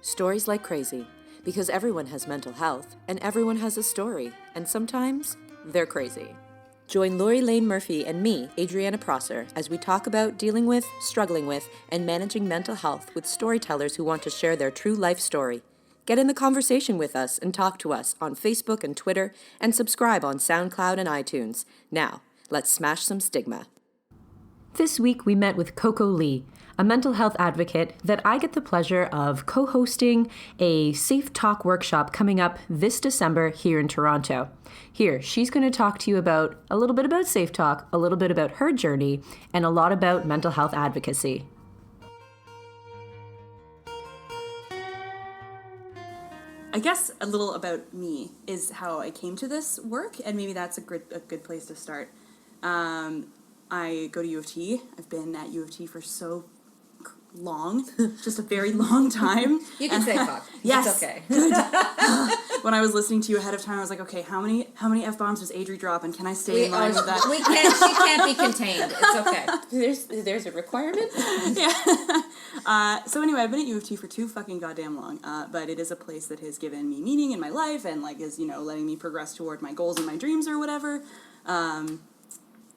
Stories like crazy, because everyone has mental health, and everyone has a story, and sometimes they're crazy. Join Lori Lane Murphy and me, Adriana Prosser, as we talk about dealing with, struggling with, and managing mental health with storytellers who want to share their true life story. Get in the conversation with us and talk to us on Facebook and Twitter, and subscribe on SoundCloud and iTunes. Now, let's smash some stigma. This week we met with Coco Lee, a mental health advocate that I get the pleasure of co-hosting a safeTALK workshop coming up this December here in Toronto. Here, she's going to talk to you about a little bit about safeTALK, a little bit about her journey, and a lot about mental health advocacy. I guess a little about me is how I came to this work, and maybe that's a good place to start. I go to U of T. I've been at U of T for so long, just a very long time. You can say fuck. Yes. It's okay. Good. When I was listening to you ahead of time, I was like, okay, how many F-bombs does Adri drop, and can I stay in line with that? She can't be contained. It's okay. There's a requirement. Yeah. So anyway, I've been at U of T for too fucking goddamn long, but it is a place that has given me meaning in my life and is, letting me progress toward my goals and my dreams or whatever.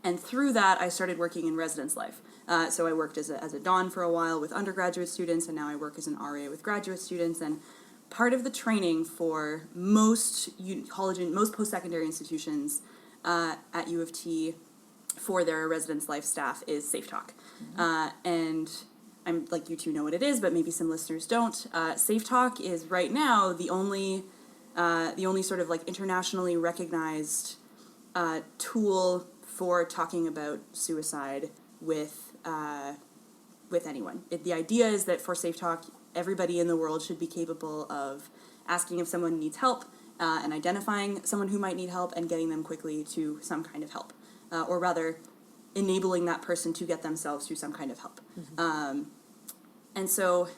And through that, I started working in residence life. So I worked as a Don for a while with undergraduate students, and now I work as an RA with graduate students. And part of the training for most post-secondary institutions at U of T for their residence life staff is safeTALK. And I'm like, you two know what it is, but maybe some listeners don't. safeTALK is right now the only sort of internationally recognized tool for talking about suicide with anyone. The idea is that for safeTALK, everybody in the world should be capable of asking if someone needs help and identifying someone who might need help and getting them quickly to some kind of help, or rather, enabling that person to get themselves to some kind of help. And so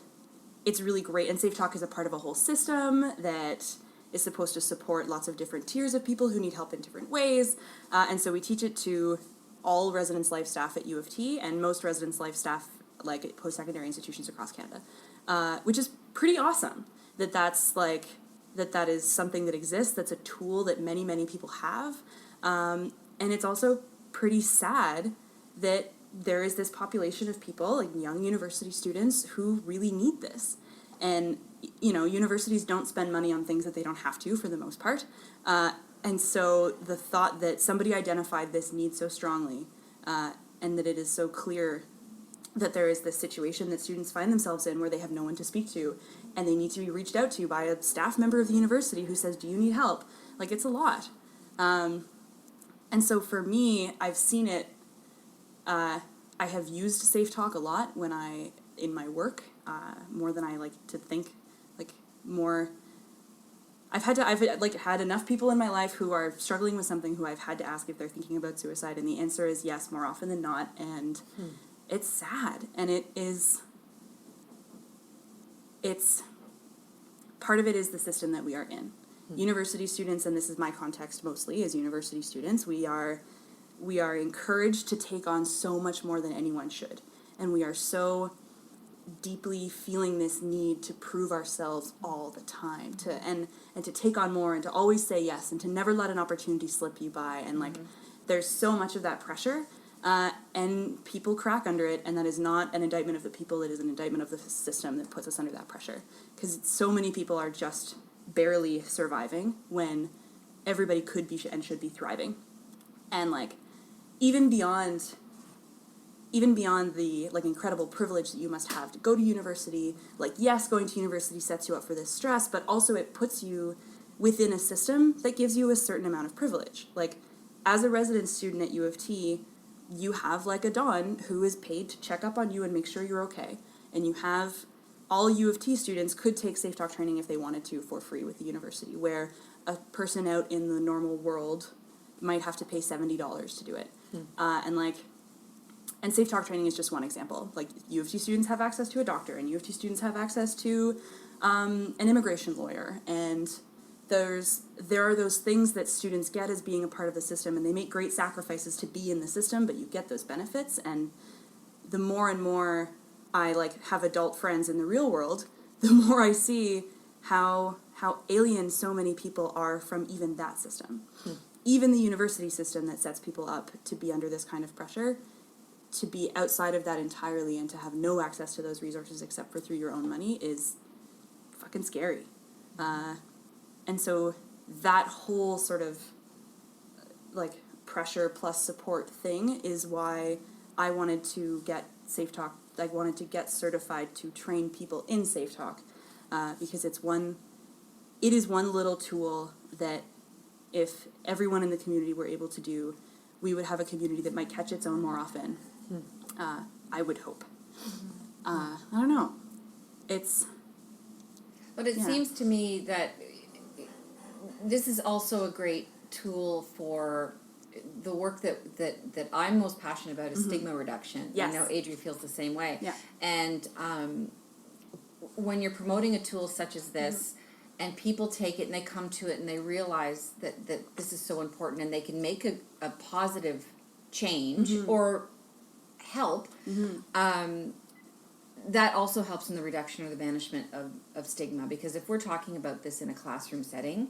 it's really great. And safeTALK is a part of a whole system that is supposed to support lots of different tiers of people who need help in different ways. And so we teach it to all residence life staff at U of T and most residence life staff at post-secondary institutions across Canada, which is pretty awesome that is something that exists, that's a tool that many, many people have. And it's also pretty sad that there is this population of people, young university students, who really need this. And universities don't spend money on things that they don't have to, for the most part. And so the thought that somebody identified this need so strongly, and that it is so clear that there is this situation that students find themselves in where they have no one to speak to, and they need to be reached out to by a staff member of the university who says, do you need help? It's a lot. And so for me, I've seen it, I have used safeTALK a lot in my work, more than I like to think, more. I've had enough people in my life who are struggling with something who I've had to ask if they're thinking about suicide, and the answer is yes, more often than not, and it's sad, and it's part of it is the system that we are in. University students, and this is my context mostly, as university students, we are encouraged to take on so much more than anyone should, and we are so deeply feeling this need to prove ourselves all the time, and to take on more, and to always say yes, and to never let an opportunity slip you by, and there's so much of that pressure, and people crack under it, and that is not an indictment of the people, it is an indictment of the system that puts us under that pressure, because so many people are just barely surviving when everybody could be and should be thriving. And even beyond the incredible privilege that you must have to go to university, yes, going to university sets you up for this stress, but also it puts you within a system that gives you a certain amount of privilege. As a resident student at U of T, you have a Don who is paid to check up on you and make sure you're okay. And you have all U of T students could take safeTALK training if they wanted to for free with the university, where a person out in the normal world might have to pay $70 to do it. And safeTALK training is just one example. U of T students have access to a doctor, and U of T students have access to an immigration lawyer, and there are those things that students get as being a part of the system, and they make great sacrifices to be in the system, but you get those benefits. And the more and more I have adult friends in the real world, the more I see how alien so many people are from even that system. Even the university system that sets people up to be under this kind of pressure, to be outside of that entirely and to have no access to those resources except for through your own money is fucking scary. And so that whole sort of like pressure plus support thing is why I wanted to get safeTALK. I wanted to get certified to train people in safeTALK, because it is one little tool that if everyone in the community were able to do, we would have a community that might catch its own more often. I would hope. I don't know. But it seems to me that this is also a great tool for the work that I'm most passionate about is stigma reduction. Yes. I know Adri feels the same way. Yeah. And when you're promoting a tool such as this, and people take it and they come to it and they realize that this is so important and they can make a positive change or help, that also helps in the reduction or the banishment of stigma. Because if we're talking about this in a classroom setting,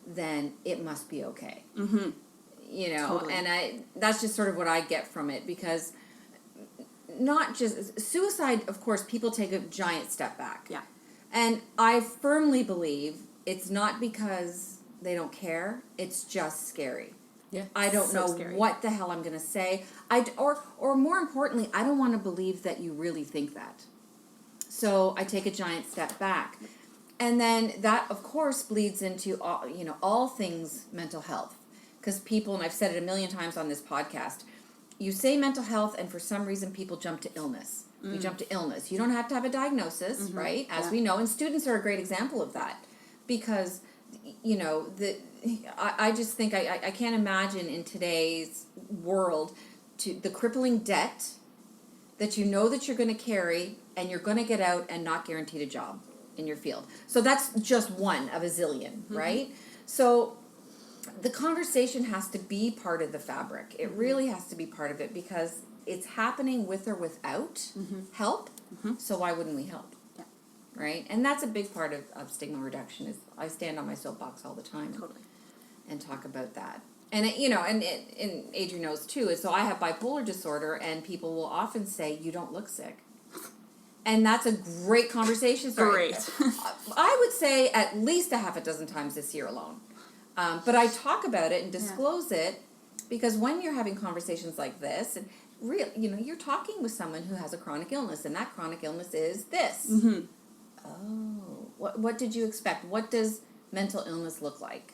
then it must be okay. You know, Totally. and that's just sort of what I get from it, because not just suicide, of course, people take a giant step back. Yeah. And I firmly believe it's not because they don't care, it's just scary. Yeah. I don't So know scary. what the hell I'm going to say. Or more importantly, I don't want to believe that you really think that. So I take a giant step back. And then that, of course, bleeds into all things mental health. Because people, and I've said it a million times on this podcast, you say mental health and for some reason people jump to illness. You jump to illness. You don't have to have a diagnosis, right? As we know. And students are a great example of that. Because, I just think I can't imagine in today's world the crippling debt that you know that you're going to carry and you're going to get out and not guaranteed a job in your field. So that's just one of a zillion, right? So the conversation has to be part of the fabric. It really has to be part of it because it's happening with or without help. So why wouldn't we help? Yeah. Right? And that's a big part of stigma reduction. Is I stand on my soapbox all the time and talk about that. And and Adrian knows too. So I have bipolar disorder, and people will often say, "You don't look sick," and that's a great conversation starter. Great. I would say at least a half a dozen times this year alone. But I talk about it and disclose it because when you're having conversations like this, and you're talking with someone who has a chronic illness, and that chronic illness is this. Oh, what did you expect? What does mental illness look like?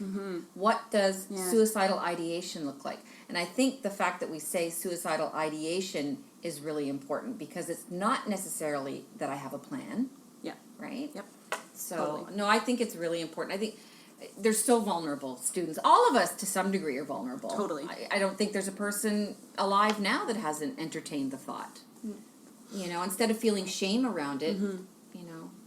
What does suicidal ideation look like? And I think the fact that we say suicidal ideation is really important because it's not necessarily that I have a plan. Yeah. Right? Yep. So, Totally. no, I think it's really important. I think they're so vulnerable, students. All of us, to some degree, are vulnerable. Totally. I don't think there's a person alive now that hasn't entertained the thought. Instead of feeling shame around it,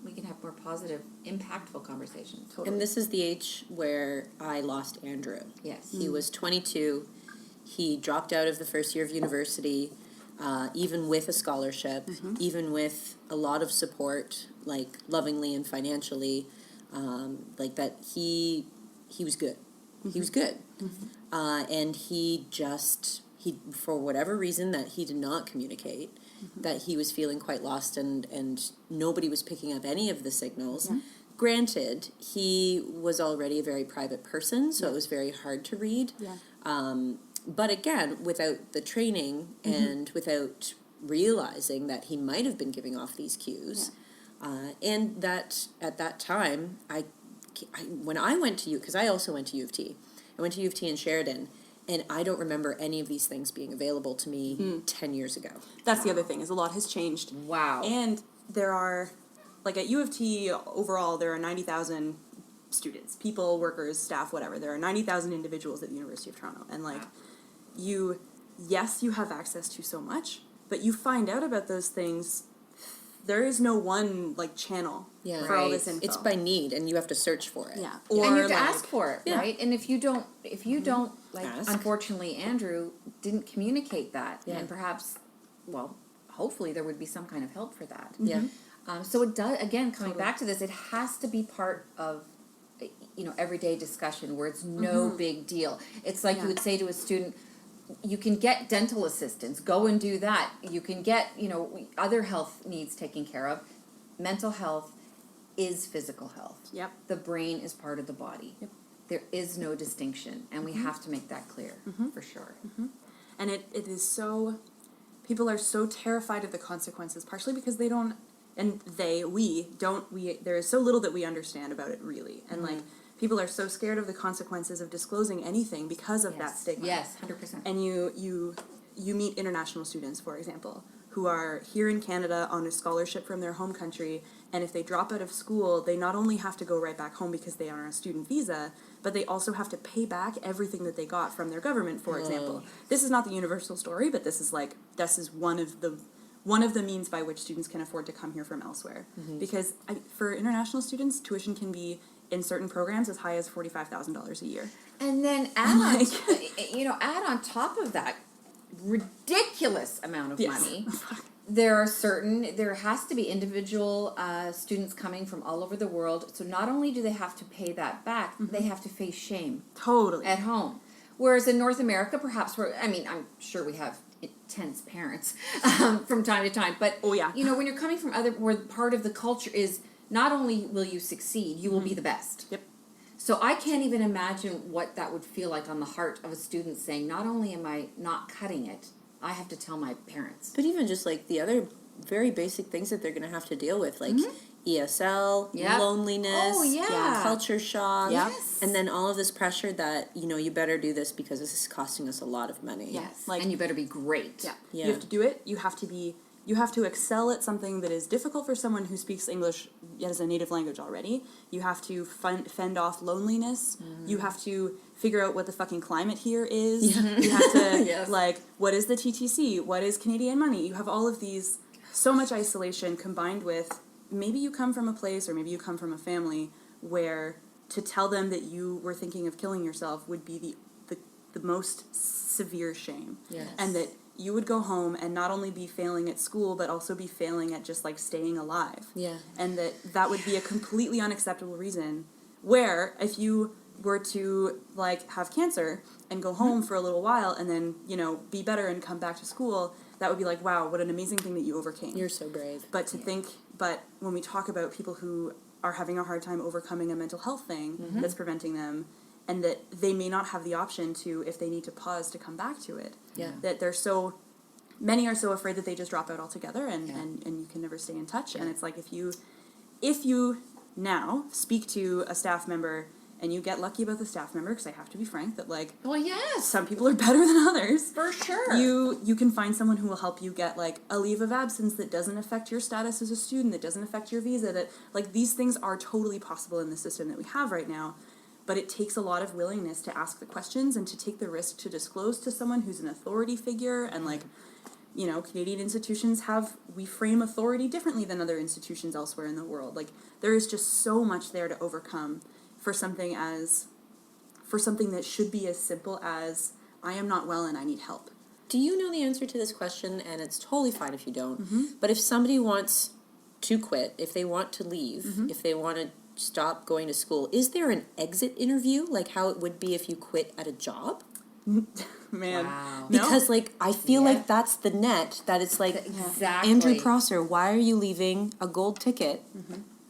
we can have more positive, impactful conversations. Totally. And this is the age where I lost Andrew. Yes. He was 22. He dropped out of the first year of university, even with a scholarship, even with a lot of support, like lovingly and financially, like that he was good. He was good. And he for whatever reason that he did not communicate, that he was feeling quite lost and nobody was picking up any of the signals. Granted, he was already a very private person, so it was very hard to read. But again, without the training and without realizing that he might have been giving off these cues, and that at that time, when I went to because I also went to U of T. I went to U of T in Sheridan, and I don't remember any of these things being available to me 10 years ago. That's the other thing, is a lot has changed. Wow. And there are, like at U of T overall, there are 90,000 students, people, workers, staff, whatever. There are 90,000 individuals at the University of Toronto. And like, you have access to so much, but you find out about those things. There is no one like channel for all this info. It's by need, and you have to search for it. Yeah, And you have to like, ask for it, right? And if you don't, like, Ask. unfortunately, Andrew didn't communicate that, and perhaps, well, hopefully there would be some kind of help for that. Yeah. So it does, again, coming back to this, it has to be part of, everyday discussion where it's no big deal. It's like you would say to a student, you can get dental assistance, go and do that. You can get, other health needs taken care of. Mental health is physical health. Yep. The brain is part of the body. Yep. There is no distinction, and we have to make that clear, for sure. And it is so, people are so terrified of the consequences, partially because they don't, and there is so little that we understand about it really. And like, people are so scared of the consequences of disclosing anything because of that stigma. Yes, 100%. And you meet international students, for example, who are here in Canada on a scholarship from their home country, and if they drop out of school, they not only have to go right back home because they are on a student visa, but they also have to pay back everything that they got from their government, for example. This is not the universal story, but this is one of the means by which students can afford to come here from elsewhere. Because for international students, tuition can be, in certain programs, as high as $45,000 a year. And then add on top of that ridiculous amount of money. There has to be individual students coming from all over the world. So not only do they have to pay that back, they have to face shame. Totally. At home. Whereas in North America, perhaps I'm sure we have intense parents from time to time. But, when you're coming from where part of the culture is, not only will you succeed, you will be the best. Yep. So I can't even imagine what that would feel like on the heart of a student saying, not only am I not cutting it, I have to tell my parents. But even just like the other very basic things that they're going to have to deal with, like ESL, loneliness, culture shock, and then all of this pressure that, you better do this because this is costing us a lot of money. Yes, and you better be great. Yeah. You have to do it. You have to excel at something that is difficult for someone who speaks English as a native language already. You have to fend off loneliness. You have to figure out what the fucking climate here is. You have to, what is the TTC? What is Canadian money? You have all of these, so much isolation combined with, maybe you come from a place or maybe you come from a family where to tell them that you were thinking of killing yourself would be the most severe shame. Yes. And that you would go home and not only be failing at school, but also be failing at just like staying alive. Yeah. And that would be a completely unacceptable reason where if you were to like have cancer and go home for a little while and then, be better and come back to school, that would be like, wow, what an amazing thing that you overcame. You're so brave. But but when we talk about people who are having a hard time overcoming a mental health thing that's preventing them, and that they may not have the option to, if they need to pause, to come back to it. Yeah. That many are so afraid that they just drop out altogether and you can never stay in touch. Yeah. And it's like if you now speak to a staff member and you get lucky about the staff member, because I have to be frank that some people are better than others. For sure. You can find someone who will help you get like a leave of absence that doesn't affect your status as a student, that doesn't affect your visa, that like these things are totally possible in the system that we have right now. But it takes a lot of willingness to ask the questions and to take the risk to disclose to someone who's an authority figure. And Canadian institutions we frame authority differently than other institutions elsewhere in the world. Like there is just so much there to overcome for something that should be as simple as I am not well and I need help. Do you know the answer to this question? And it's totally fine if you don't. But if somebody wants to quit, if they want to leave, if they want to stop going to school, is there an exit interview like how it would be if you quit at a job? Man, wow. No? Because I feel like that's the net, that it's like exactly. Andrew Prosser, why are you leaving a gold ticket?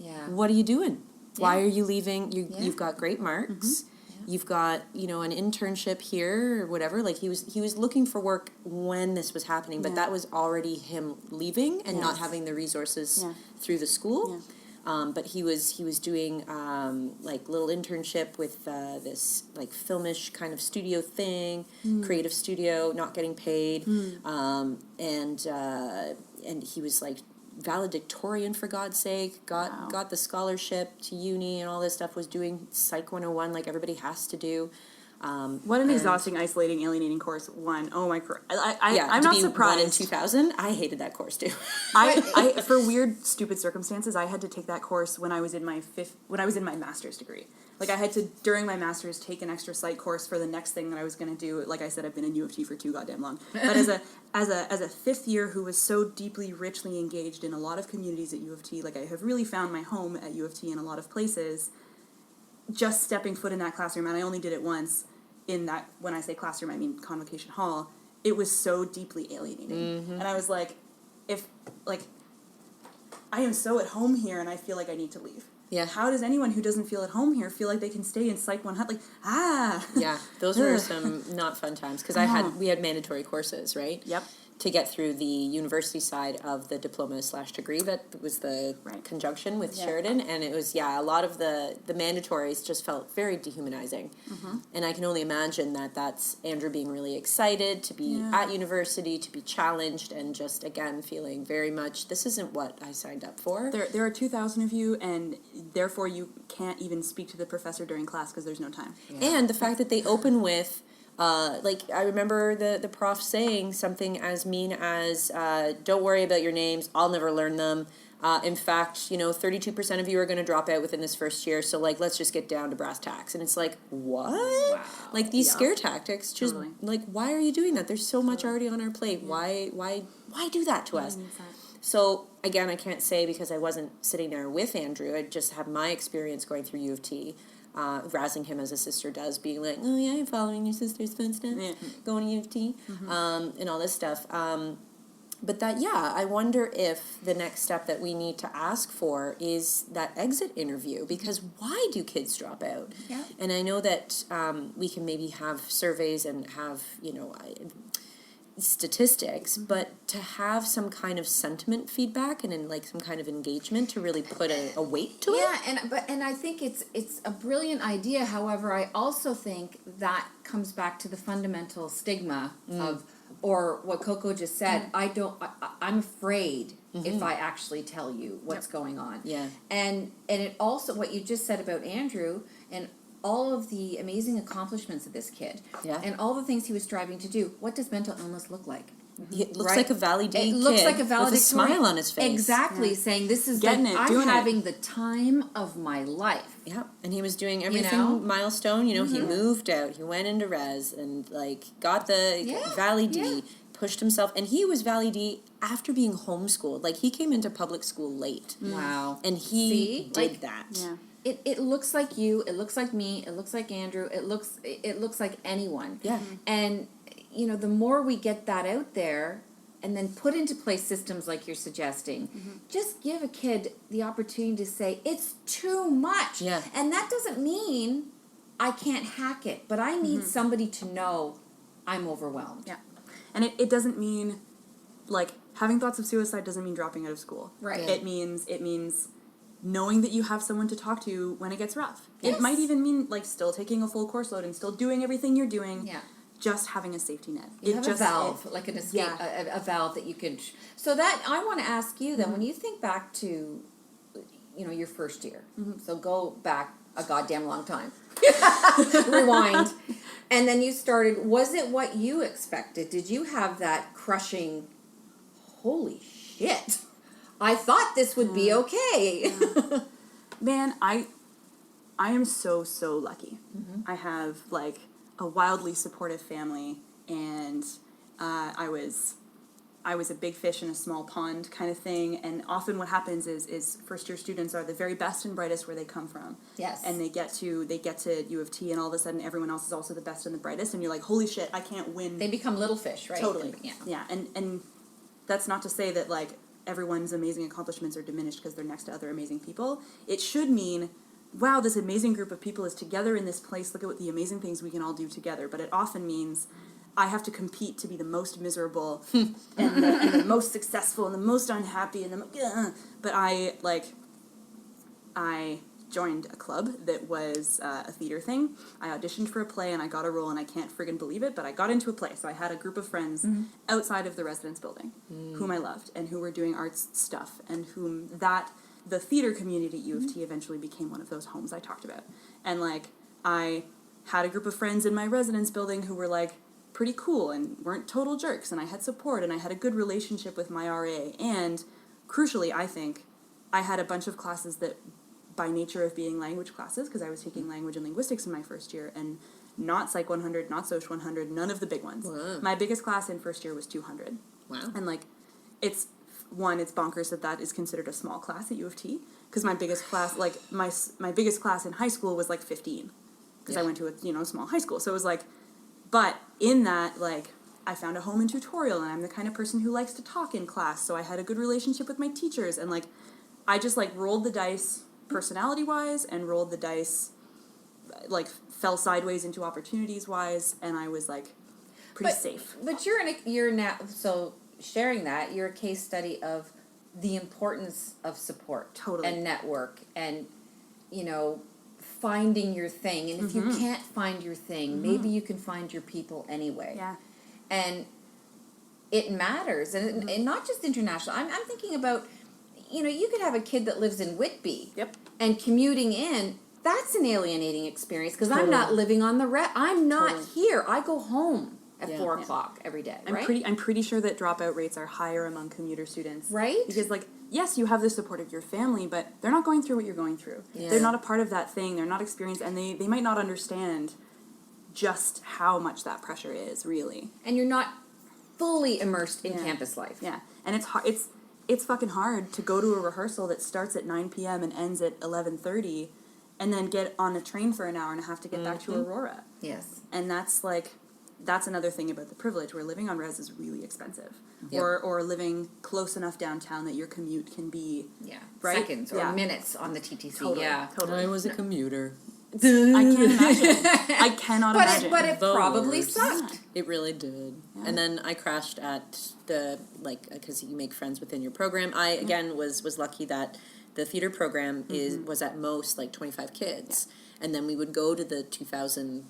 Yeah. What are you doing? Why are you leaving? You've got great marks. You've got, an internship here or whatever. Like he was looking for work when this was happening, but that was already him leaving and not having the resources through the school. Yeah. But he was doing little internship with this like filmish kind of studio thing, creative studio, not getting paid, and he was like valedictorian for God's sake, got the scholarship to uni and all this stuff, was doing Psych 101 like everybody has to do. What an exhausting, isolating, alienating course. Oh my, I'm not surprised. 1 in 2000, I hated that course too. I for weird, stupid circumstances, I had to take that course when I was in my master's degree. Like, I had to, during my master's, take an extra psych course for the next thing that I was going to do. Like I said, I've been in U of T for too goddamn long. But as a fifth year who was so deeply, richly engaged in a lot of communities at U of T, like, I have really found my home at U of T in a lot of places, just stepping foot in that classroom, and I only did it once in that, when I say classroom, I mean convocation hall, it was so deeply alienating. And I was like, I am so at home here and I feel like I need to leave. Yeah. How does anyone who doesn't feel at home here feel like they can stay in Psych 100? Like, Yeah, those were some not fun times, because we had mandatory courses, right? Yep. To get through the university side of the diploma/degree, that was the conjunction with Sheridan, and it was, a lot of the mandatories just felt very dehumanizing. And I can only imagine that that's Andrew being really excited to be at university, to be challenged, and just, again, feeling very much, this isn't what I signed up for. There are 2,000 of you, and therefore you can't even speak to the professor during class because there's no time. And the fact that they open with, I remember the prof saying something as mean as, don't worry about your names, I'll never learn them. In fact, 32% of you are going to drop out within this first year, so, let's just get down to brass tacks. And it's like, what? Wow. Like, these scare tactics, just, why are you doing that? There's so much already on our plate. Yeah. Why do that to us? So, again, I can't say because I wasn't sitting there with Andrew. I just have my experience going through U of T. Razzing him as a sister does, being like, oh yeah, you're following your sister's footsteps, going to U of T, and all this stuff. But that, I wonder if the next step that we need to ask for is that exit interview, because why do kids drop out? Yeah. And I know that we can maybe have surveys and have, statistics, but to have some kind of sentiment feedback and in some kind of engagement to really put a weight to it. Yeah, and I think it's a brilliant idea. However, I also think that comes back to the fundamental stigma of, or what Coco just said. I'm afraid if I actually tell you what's going on. Yeah. And it also, what you just said about Andrew and all of the amazing accomplishments of this kid, and all the things he was striving to do. What does mental illness look like? It looks like a Valley D kid. It looks like a valedictorian with a smile on his face. Exactly, saying this is I'm having the time of my life. Yeah, and he was doing everything milestone. He moved out, he went into res, and got the Valley D, pushed himself, and he was Valley D after being homeschooled. He came into public school late. Wow, and he did that. Yeah. It looks like you. It looks like me. It looks like Andrew. It looks like anyone. Yeah. And the more we get that out there, and then put into place systems like you're suggesting, just give a kid the opportunity to say it's too much. Yeah. And that doesn't mean I can't hack it, but I need somebody to know I'm overwhelmed. Yeah. And it doesn't mean having thoughts of suicide doesn't mean dropping out of school. Right. It means knowing that you have someone to talk to when it gets rough. Yes. It might even mean still taking a full course load and still doing everything you're doing. Yeah. Just having a safety net. You have a valve, like an escape, a valve that you can. So that I want to ask you then, when you think back to, your first year. So go back a goddamn long time. Rewind. And then you started. Was it what you expected? Did you have that crushing? Holy shit! I thought this would be okay. Man, I am so lucky. I have a wildly supportive family, and I was a big fish in a small pond kind of thing. And often what happens is first year students are the very best and brightest where they come from. Yes. And they get to U of T, and all of a sudden everyone else is also the best and the brightest, and you're like, holy shit, I can't win. They become little fish, right? Totally. Yeah. And that's not to say that everyone's amazing accomplishments are diminished because they're next to other amazing people. It should mean, wow, this amazing group of people is together in this place. Look at what the amazing things we can all do together. But it often means I have to compete to be the most miserable and the most successful and the most unhappy but I joined a club that was a theater thing. I auditioned for a play and I got a role, and I can't friggin' believe it, but I got into a play. So I had a group of friends outside of the residence building whom I loved and who were doing arts stuff, and whom the theater community at U of T eventually became one of those homes I talked about. And I had a group of friends in my residence building who were like pretty cool and weren't total jerks, and I had support, and I had a good relationship with my RA, and crucially, I think, I had a bunch of classes that, by nature of being language classes, because I was taking language and linguistics in my first year, and not Psych 100, not Soc 100, none of the big ones. Wow. My biggest class in first year was 200. Wow. And like, it's bonkers that is considered a small class at U of T, because my biggest class, like my biggest class in high school was like 15, because I went to a small high school. So it was like, but in that, like, I found a home in tutorial, and I'm the kind of person who likes to talk in class, so I had a good relationship with my teachers, and like, I just like rolled the dice personality wise, and rolled the dice, like, fell sideways into opportunities wise, and I was like pretty safe. But you're now, so sharing that, you're a case study of the importance of support. Totally. And network, and, finding your thing. And if you can't find your thing, maybe you can find your people anyway. Yeah. And it matters. And not just international. I'm thinking about, you could have a kid that lives in Whitby. Yep. And commuting in, that's an alienating experience, because I'm not living on the I'm not here. I go home at 4 o'clock every day, right? I'm pretty sure that dropout rates are higher among commuter students. Right? Because, like, yes, you have the support of your family, but they're not going through what you're going through. Yeah. They're not a part of that thing. They're not experienced, and they might not understand just how much that pressure is, really. And you're not fully immersed in campus life. Yeah. And it's hard. It's fucking hard to go to a rehearsal that starts at 9 p.m. and ends at 11:30, and then get on a train for an hour and a half to get back to Aurora. Yes. And that's another thing about the privilege, where living on res is really expensive. Yep. Or living close enough downtown that your commute can be right? Seconds or minutes on the TTC. Totally. Yeah. Totally. I was a commuter. I can't imagine. I cannot imagine. But it The probably worst. sucked. It really did. Yeah. And then I crashed at because you make friends within your program. I, again, was lucky that the theater program was at most like 25 kids. Yeah. And then we would go to the 2000,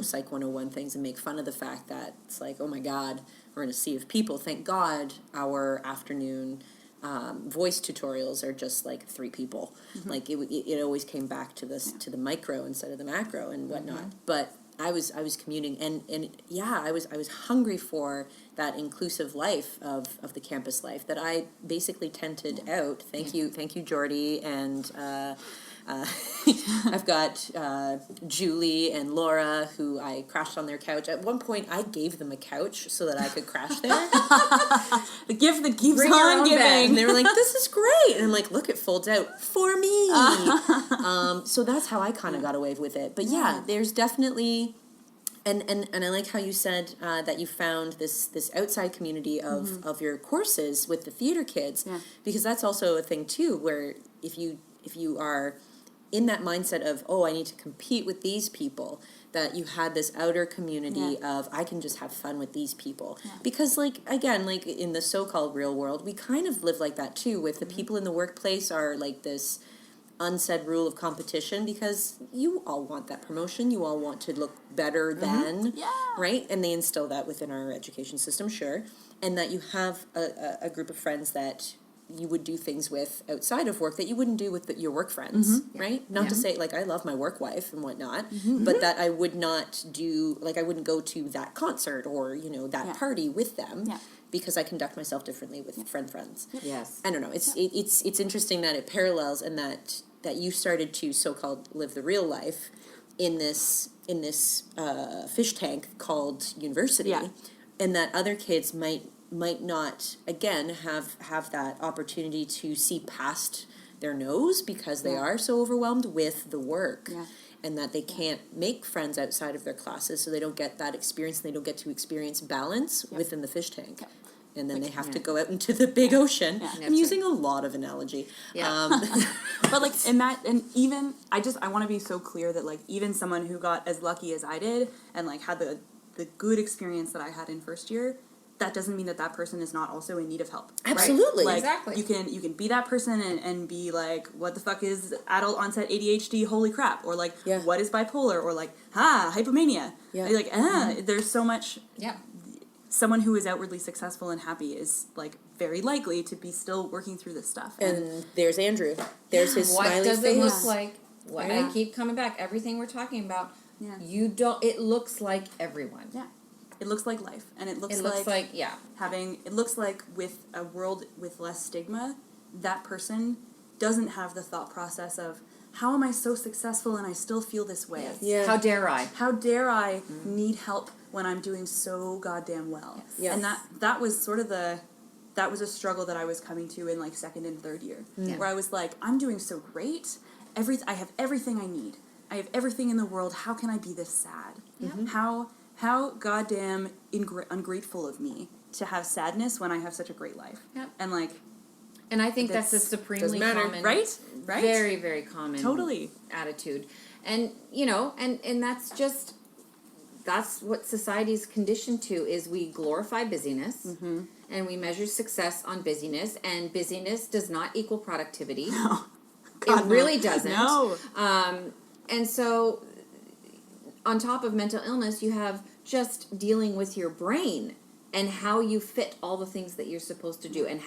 Psych 101 things and make fun of the fact that it's like, oh my God, we're in a sea of people. Thank God our afternoon voice tutorials are just like 3 people. Like it always came back to this to the micro instead of the macro and whatnot. But I was commuting and I was hungry for that inclusive life of the campus life that I basically tented out. Thank you, Jordy, and I've got Julie and Laura, who I crashed on their couch. At one point, I gave them a couch so that I could crash there. The gift that keeps Bring your on own giving. bed. And they were like, "This is great," and I'm like, "Look, it folds out for me." So that's how I kind of got away with it. But yeah, there's definitely. And I like how you said that you found this outside community of your courses with the theater kids, because that's also a thing too, where if you are in that mindset of, oh, I need to compete with these people, that you had this outer community of, I can just have fun with these people. Yeah. Because, like, again, like in the so-called real world, we kind of live like that too, with the people in the workplace are like this unsaid rule of competition, because you all want that promotion, you all want to look better than, right? And they instill that within our education system, sure. And that you have a group of friends that you would do things with outside of work that you wouldn't do with your work friends, right? Not to say, like, I love my work wife and whatnot, but that I would not do, like, I wouldn't go to that concert or, that party with them because I conduct myself differently with friends. Yes. I don't know. It's interesting that it parallels and that you started to so-called live the real life in this fish tank called university, and that other kids might not, again, have that opportunity to see past their nose because they are so overwhelmed with the work, and that they can't make friends outside of their classes, so they don't get that experience, and they don't get to experience balance within the fish tank. And then they have to go out into the big ocean. Yeah. I'm using a lot of analogy. Yeah. But like and even I want to be so clear that, like, even someone who got as lucky as I did and like had the good experience that I had in first year, that doesn't mean that person is not also in need of help. Absolutely. Right? Like, exactly. You can be that person and be like, what the fuck is adult onset ADHD? Holy crap! Or like, what is bipolar? Or like, hypomania. Yeah. Like, there's so much. Yeah. Someone who is outwardly successful and happy is like very likely to be still working through this stuff. And there's Andrew. There's his what smiley does face. it look like? What I keep coming back. Everything we're talking about. Yeah. You don't, it looks like everyone. Yeah. It looks like life. And it looks like, yeah. it looks like with a world with less stigma, that person doesn't have the thought process of, how am I so successful and I still feel this way? Yes. Yeah. How dare I? How dare I need help when I'm doing so goddamn well? Yes. Yes. And that was sort of that was a struggle that I was coming to in like second and third year, where I was like, I'm doing so great. I have everything I need. I have everything in the world. How can I be this sad? How goddamn ungrateful of me to have sadness when I have such a great life. Yep. And like, And I think that's a doesn't supremely matter, common, right? very, very common Totally. attitude. And, you know, and that's just, that's what society's conditioned to, is we glorify busyness, and we measure success on busyness, and busyness does not equal productivity. No. It God, no. really doesn't. No. And so, on top of mental illness, you have just dealing with your brain and how you fit all the things that you're supposed to do, and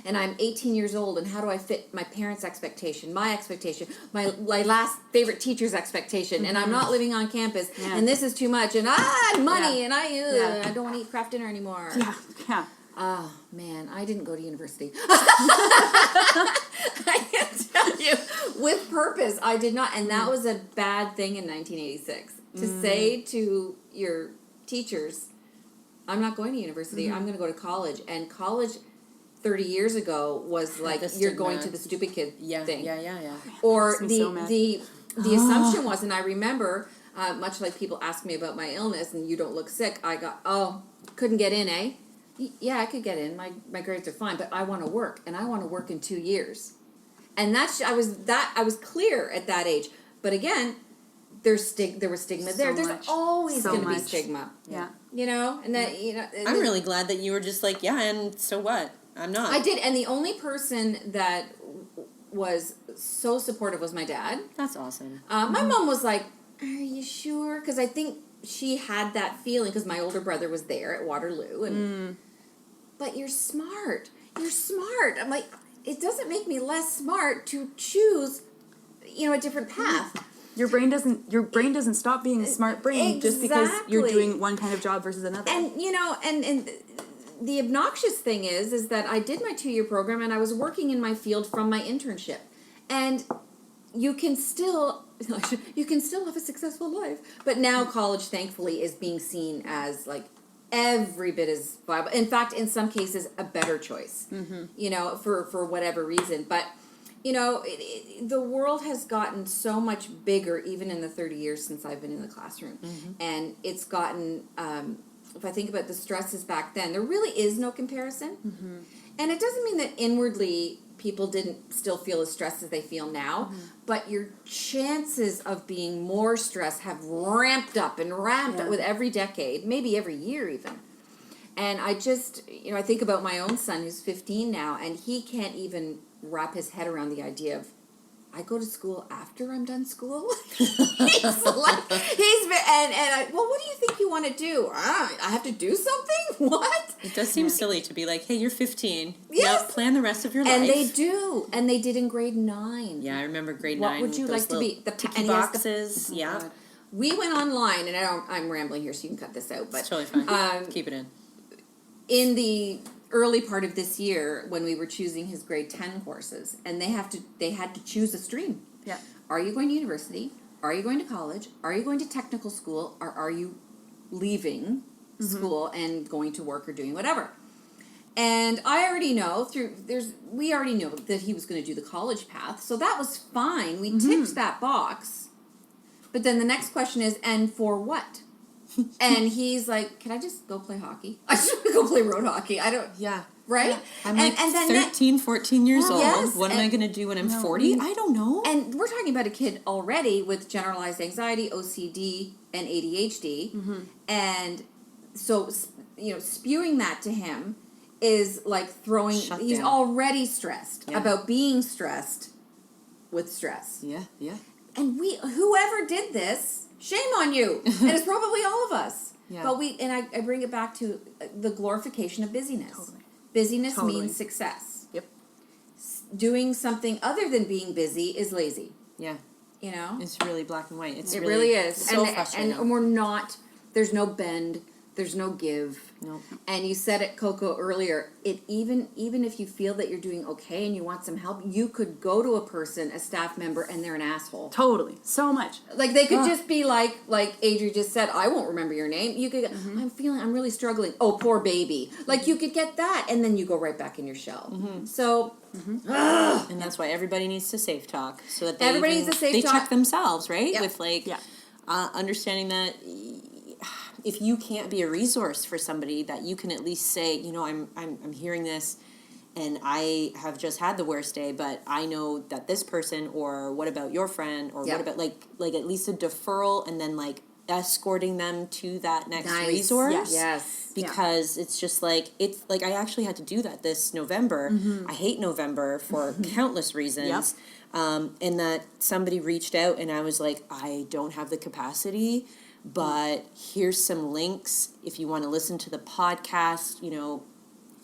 and I'm 18 years old, and how do I fit my parents' expectation, my expectation, my last favorite teacher's expectation, and I'm not living on campus, and this is too much, and money, and I don't want to eat Kraft dinner anymore. Yeah. Yeah. Oh, man, I didn't go to university. I can tell you, with purpose, I did not. And that was a bad thing in 1986. To say to your teachers, I'm not going to university, I'm going to go to college. And college 30 years ago was like, you're going to the stupid kid thing. Yeah. Or Makes me so mad. the assumption was, and I remember, much like people ask me about my illness and you don't look sick, I got, couldn't get in, eh? Yeah, I could get in. My grades are fine, but I want to work, and I want to work in 2 years. And I was clear at that age. But again, there was stigma So there. There's much. always So going to be much. stigma. Yeah. You know, and that I'm really glad that you were just like, yeah, and so what? I'm not. I did, and the only person that was so supportive was my dad. That's awesome. My mom was like, "Are you sure?" Because I think she had that feeling, because my older brother was there at Waterloo, and but you're smart. You're smart. I'm like, it doesn't make me less smart to choose, a different path. Your brain doesn't stop being a smart brain just because you're doing one kind of job versus another. And and the obnoxious thing is that I did my 2-year program, and I was working in my field from my internship, and you can still have a successful life. But now college, thankfully, is being seen as like every bit as viable. In fact, in some cases, a better choice. For whatever reason. But the world has gotten so much bigger, even in the 30 years since I've been in the classroom, and it's gotten. If I think about the stresses back then, there really is no comparison, and it doesn't mean that inwardly people didn't still feel as stressed as they feel now, but your chances of being more stressed have ramped up with every decade, maybe every year even. And I just, I think about my own son who's 15 now, and he can't even wrap his head around the idea of, I go to school after I'm done school. Well, what do you think you want to do? I have to do something? What? It does seem silly to be like, hey, you're 15. Yes. Now plan the rest of your life. And they do. And they did in grade 9. Yeah, I remember grade What 9. would you like to be? The ticky boxes. Yeah. We went online, and I'm rambling here, so you can cut this out. But It's totally fine. Keep it in. In the early part of this year, when we were choosing his grade 10 courses, and they had to choose a stream. Yeah. Are you going to university? Are you going to college? Are you going to technical school? Or are you leaving school and going to work or doing whatever? And I already know we already know that he was going to do the college path, so that was fine. We ticked that box. But then the next question is, and for what? And he's like, can I just go play hockey? I just want to go play road hockey. I don't... Yeah. Right? Yeah. I'm like 13, 14 years old. Yes, What am I going to do when I'm 40? I don't know. And we're talking about a kid already with generalized anxiety, OCD, and ADHD. And so, spewing that to him is like throwing... He's already stressed about being stressed with stress. Yeah. And whoever did this... Shame on you. And it's probably all of us. Yeah. But I bring it back to the glorification of busyness. Totally. Busyness means success. Yep. Doing something other than being busy is lazy. Yeah. you know? It's really black and white. It's It really is. so frustrating. And we're not, there's no bend, there's no give. Nope. And you said it, Coco, earlier, even if you feel that you're doing okay and you want some help, you could go to a person, a staff member, and they're an asshole. Totally. So much. Like, they could just be like Adri just said, I won't remember your name. You could, I'm really struggling. Oh, poor baby. Like, you could get that, and then you go right back in your shell. So, and that's why everybody needs to safeTALK, so that Everybody needs to they safeTALK. check themselves, right? Yep. With like Yeah. understanding that if you can't be a resource for somebody, that you can at least say, you know, I'm hearing this, and I have just had the worst day, but I know that this person, or what about your friend, or Yeah. what about like at least a deferral, and then like escorting them to that next Nice. resource. yes. Because it's just like, it's like I actually had to do that this November. I hate November for countless reasons. And that somebody reached out and I was like, I don't have the capacity, but here's some links. If you want to listen to the podcast, you know,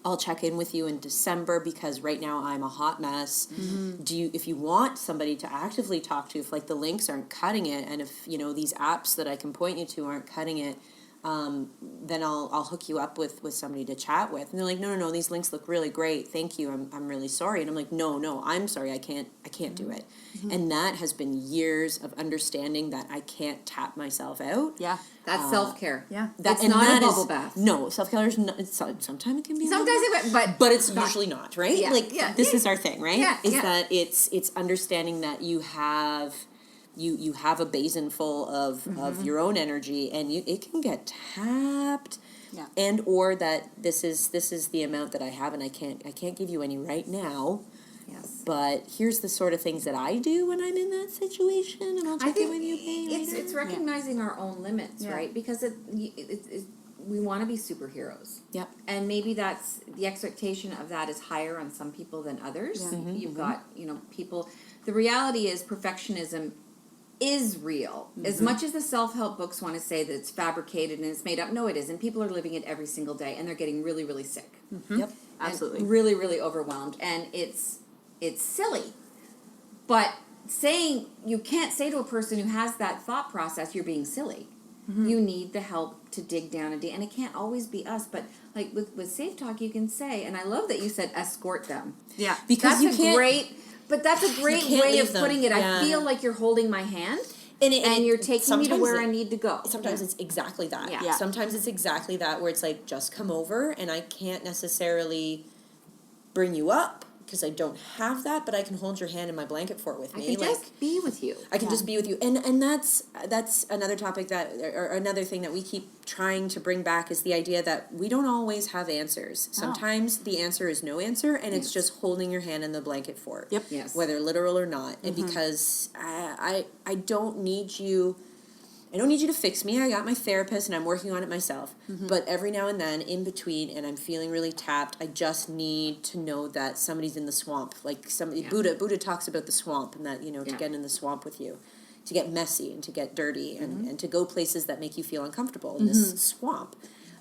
I'll check in with you in December, because right now I'm a hot mess. If you want somebody to actively talk to, if like the links aren't cutting it, and if, you know, these apps that I can point you to aren't cutting it, then I'll hook you up with somebody to chat with. And they're like, no, these links look really great. Thank you. I'm really sorry. And I'm like, no, I'm sorry. I can't do it. And that has been years of understanding that I can't tap myself out. Yeah. That's self-care. Yeah. That's not a bubble bath. No, self-care is not, sometimes it can be. Sometimes but it's usually not, right? Yeah, Like, yeah. this is our thing, right? Yeah, Is yeah. that it's understanding that you have a basin full of your own energy, and it can get tapped. Yeah. And or that this is the amount that I have, and I can't give you any right now. Yes. But here's the sort of things that I do when I'm in that situation, and I'll I check in think with you later. it's recognizing our own limits, Yeah. right? Because we want to be superheroes. Yep. And maybe that's the expectation of that is higher on some people than others. Yeah. You've got, people. The reality is perfectionism is real. As much as the self-help books want to say that it's fabricated and it's made up, no, it isn't. People are living it every single day, and they're getting really, really sick. Yep. Absolutely. And really, really overwhelmed. And it's silly. But you can't say to a person who has that thought process, you're being silly. You need the help to dig down and it can't always be us, but like with safeTALK, you can say, and I love that you said escort them. Yeah. Because That's a great way leave of them. putting it. Yeah. I feel like you're holding my hand And you're taking me to sometimes where I need to go. Sometimes it's exactly that. Yeah. Yeah. Sometimes it's exactly that, where it's like, just come over, and I can't necessarily bring you up because I don't have that, but I can hold your hand in my blanket fort with I me. can just be with you. I can just be with you, and that's another topic or another thing that we keep trying to bring back, is the idea that we don't always have answers. Sometimes the answer is no answer, and it's just holding your hand in the blanket fort. Yep. Yes. Whether literal or not, and because I don't need you. I don't need you to fix me. I got my therapist and I'm working on it myself. But every now and then, in between, and I'm feeling really tapped, I just need to know that somebody's in the swamp. Like Buddha talks about the swamp, and that, to get in the swamp with you, to get messy and to get dirty, and to go places that make you feel uncomfortable in this swamp.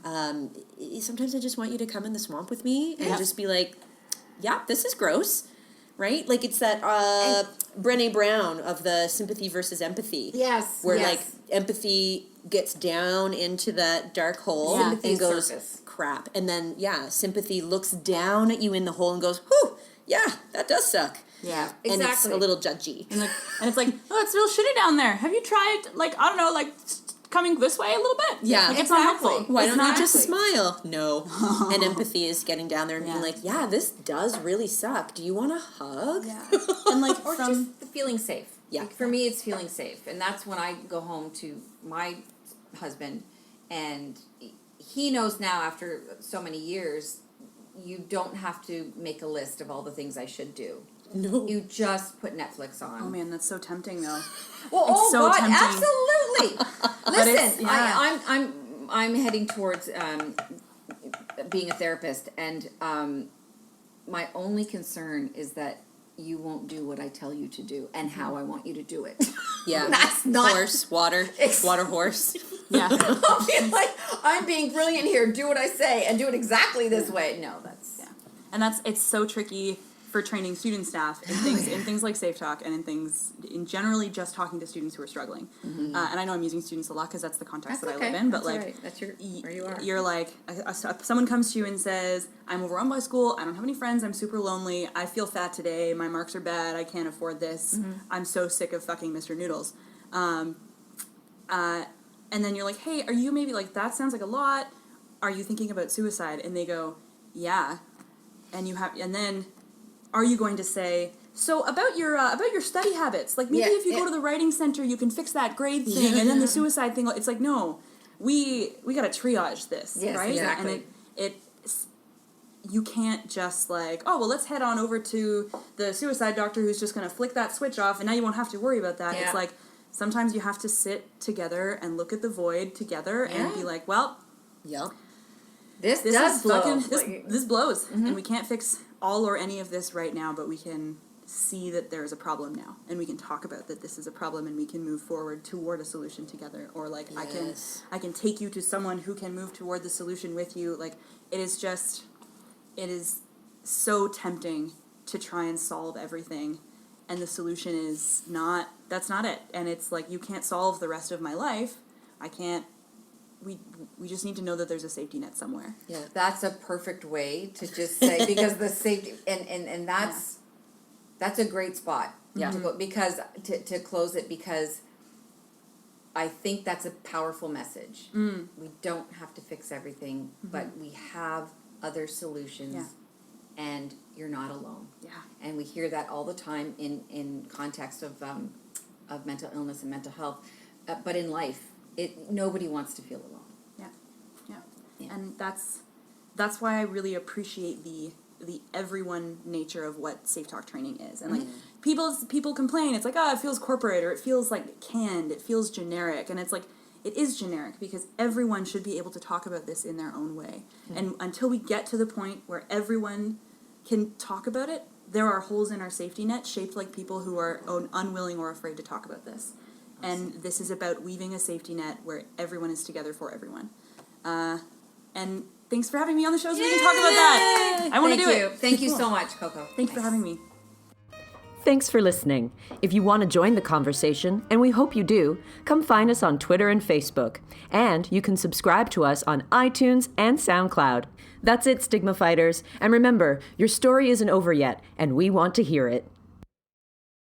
Sometimes I just want you to come in the swamp with me and just be like, yeah, this is gross. Right? Like, it's that Brené Brown of the sympathy versus empathy. Yes. Where, yes. like, empathy gets down into that dark hole Sympathy and is goes, surface. crap. And then, sympathy looks down at you in the hole and goes, whew, yeah, that does suck. Yeah. And it's Exactly. a little judgy. And it's like, oh, it's real shitty down there. Have you tried, coming this way a little bit? Yeah. Like, it's not Exactly. helpful. Why It's don't not you just actually. smile? No. And empathy is getting down there and being Yeah. like, yeah, this does really suck. Do you want a hug? Yeah. And like Or from just the feeling safe. Yeah. Like, for me, it's feeling safe. And that's when I go home to my husband, and he knows now, after so many years, you don't have to make a list of all the things I should do. No. You just put Netflix on. oh man, that's so tempting though. Well, It's oh so God, tempting. absolutely. Listen, yeah. I'm heading towards being a therapist, and my only concern is that you won't do what I tell you to do and how I want you to do it. Yeah. That's not- Horse, water horse. Yeah. I'll be like, I'm being brilliant here. Do what I say and do it exactly this way. No, that's Yeah. And it's so tricky for training student staff in things like safeTALK and in generally just talking to students who are struggling. And I know I'm using students a lot because that's the context that I live in. But That's like, all right. That's where you are. You're like, someone comes to you and says, "I'm overwhelmed by school. I don't have any friends. I'm super lonely. I feel fat today. My marks are bad. I can't afford this. I'm so sick of fucking Mr. Noodles." And then you're like, "Hey, are you maybe like that? Sounds like a lot. Are you thinking about suicide?" And they go, "Yeah." And then are you going to say, "So about your study habits, like maybe if you go to the writing center, you can fix that grade thing, and then the suicide thing." It's like, no, we got to triage this, right? Exactly. And you can't just like, "Oh, well, let's head on over to the suicide doctor who's just going to flick that switch off, and now you won't have to worry about that." It's like sometimes you have to sit together and look at the void together and be like, "Well, this does blow. This blows, and we can't fix all or any of this right now, but we can see that there is a problem now, and we can talk about that this is a problem, and we can move forward toward a solution together, or like I can take you to someone who can move toward the solution with you." Like it is so tempting to try and solve everything, and the solution is that's not it. And it's like, you can't solve the rest of my life. I can't. We just need to know that there's a safety net somewhere. Yeah, that's a perfect way to just say, because the safety and that's a great spot. Yeah. To go, because to close it, because I think that's a powerful message. We don't have to fix everything, but we have other solutions, and you're not alone. Yeah. And we hear that all the time in context of mental illness and mental health, but in life, nobody wants to feel alone. Yeah. And that's why I really appreciate the everyone nature of what safeTALK training is. And like people complain, it's like, "Oh, it feels corporate," or "It feels like canned, it feels generic." And it's like, it is generic because everyone should be able to talk about this in their own way. And until we get to the point where everyone can talk about it, there are holes in our safety net shaped like people who are unwilling or afraid to talk about this. Awesome. And this is about weaving a safety net where everyone is together for everyone. And thanks for having me on the show so we can talk about that. I want to do it. Thank you so much, Coco. Thanks for having me. Thanks for listening. If you want to join the conversation, and we hope you do, come find us on Twitter and Facebook. And you can subscribe to us on iTunes and SoundCloud. That's it, Stigma Fighters. And remember, your story isn't over yet, and we want to hear it.